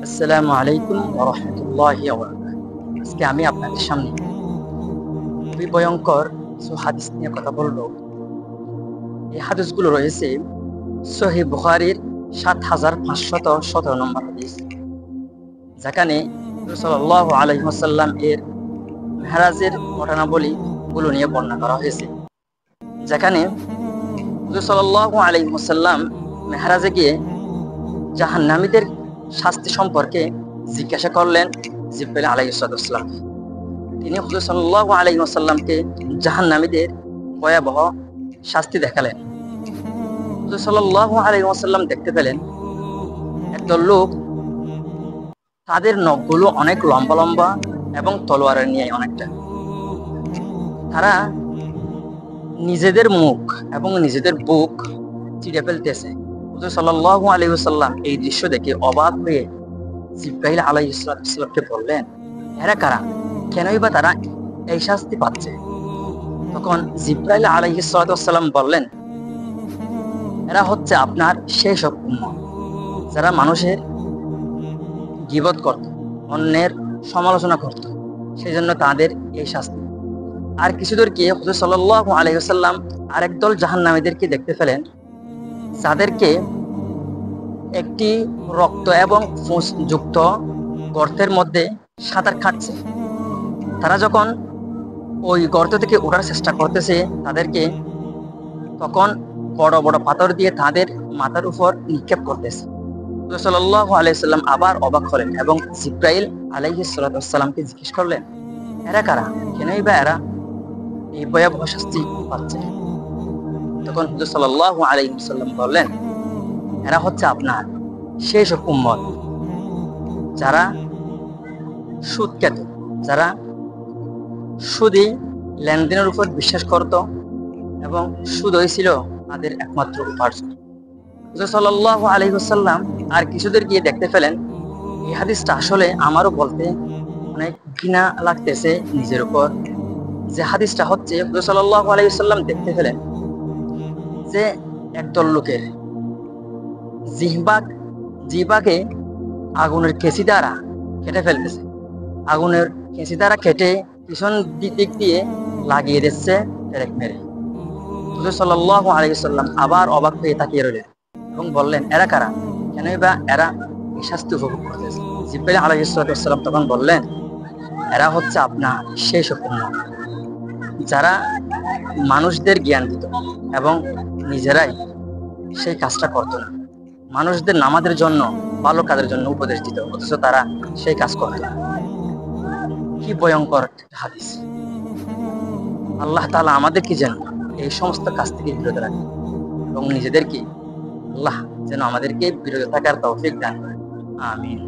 আসসালামু আলাইকুম ওয়া রাহমাতুল্লাহি ওয়া বারাকাতুহু। আজকে আমি আপনাদের সামনে খুবই ভয়ঙ্কর কিছু হাদিস নিয়ে কথা বলবো। এই হাদিসগুলো রয়েছে সহিহ বুখারীর ৭৫১৭ নম্বর হাদিস, যেখানে রাসূল সাল্লাল্লাহু আলাইহি ওয়াসাল্লাম এর মেরাজের ঘটনাবলী গুলো নিয়ে বর্ণনা করা হয়েছে। যেখানে রাসূল সাল্লাল্লাহু আলাইহি ওয়াসাল্লাম মেরাজে গিয়ে জাহান্নামীদের শাস্তি সম্পর্কে জিজ্ঞাসা করলেন জিবরাইল আলাইহিস সালাম। তিনি হুজুর সাল্লাল্লাহু আলাইহি ওয়াসাল্লামকে জাহান্নামীদের ভয়াবহ শাস্তি দেখালেন। হুজুর সাল্লাল্লাহু আলাইহি ওয়াসাল্লাম দেখতে পেলেন একদল লোক, তাদের নখগুলো অনেক লম্বা লম্বা এবং তলোয়ারের নিয়ে অনেকটা। তারা নিজেদের মুখ এবং নিজেদের বুক চিড়ে ফেলতেছে। হুজুর সাল্লাল্লাহু আলাইহি ওয়াসাল্লাম এই দৃশ্য দেখে অবাক হয়ে জিবরাইল আলাইহিস সালামকে বললেন, এরা কারা? কেনই বা তারা এই শাস্তি পাচ্ছে? তখন জিবরাইল আলাইহিস সালাম বললেন, এরা হচ্ছে আপনার সেই সব উম্মত যারা মানুষের গীবত করত, অন্যের সমালোচনা করত, সেই জন্য তাদের এই শাস্তি। আর কিছুদূর গিয়ে হুজুর সাল্লাল্লাহু আলাইহি ওয়াসাল্লাম আরেক দল জাহান্নামীদেরকে দেখতে পেলেন, যাদেরকে একটি রক্ত এবং ফুঁস যুক্ত গর্তের মধ্যে সাঁতার কাটছে। তারা যখন ওই গর্ত থেকে ওঠার চেষ্টা করতেছে তাদেরকে, তখন বড় বড় পাথর দিয়ে তাদের মাথার উপর নিক্ষেপ করতেছে। রাসূল সাল্লাল্লাহু আলাইহি ওয়াসাল্লাম আবার অবাক হলেন এবং জিবরাইল আলাইহিস সালামকে জিজ্ঞেস করলেন, এরা কারা? কেনই বা এরা এই ভয়াবহ শাস্তি পাচ্ছে? তখন হুজুর সাল্লাল্লাহু আলাইহি ওয়াসাল্লাম বললেন, এরা হচ্ছে আপনার সেই সব উম্মত যারা সুদ খেত, যারা সুদে লেনদেনের উপর বিশ্বাস করত এবং সুদ হয়েছিল তাদের একমাত্র উপার্জন। হুজুর সাল্লাল্লাহু আলাইহি ওয়াসাল্লাম আর কিছুদের গিয়ে দেখতে পেলেন, এই হাদিসটা আসলে আমারও বলতে অনেক ঘৃণা লাগতেছে নিজের উপর। যে হাদিসটা হচ্ছে, হুজুর সাল্লাল্লাহু আলাইহি ওয়াসাল্লাম দেখতে পেলেন যে একদল লোকের জিহ্বাকে আগুনের কেঁচি দ্বারা কেটে ফেলতেছে। আগুনের কেঁচি দ্বারা কেটে পিছন দিক দিয়ে লাগিয়ে দিচ্ছে পেরেক মেরে। হুজুর সাল্লাল্লাহু আলাইহি ওয়াসাল্লাম আবার অবাক হয়ে তাকিয়ে রইলেন এবং বললেন, এরা কারা? কেনই বা এরা এই শাস্তি উপভোগ করতেছে? জিবরাইল আলাইহিস সালাম তখন বললেন, এরা হচ্ছে আপনার সেই সব উম্মত যারা মানুষদের জ্ঞান দিত এবং নিজেরাই সেই কাজটা করতো না। মানুষদের নামাজের জন্য, ভালো কাজের জন্য উপদেশ দিত, অথচ তারা সেই কাজ করত না। কি ভয়ঙ্কর হাদিস! আল্লাহ তাআলা আমাদেরকে যেন এই সমস্ত কাজ থেকে বিরত রাখে এবং নিজেদেরকে আল্লাহ যেন আমাদেরকে বিরত থাকার তৌফিক দান করেন। আমিন।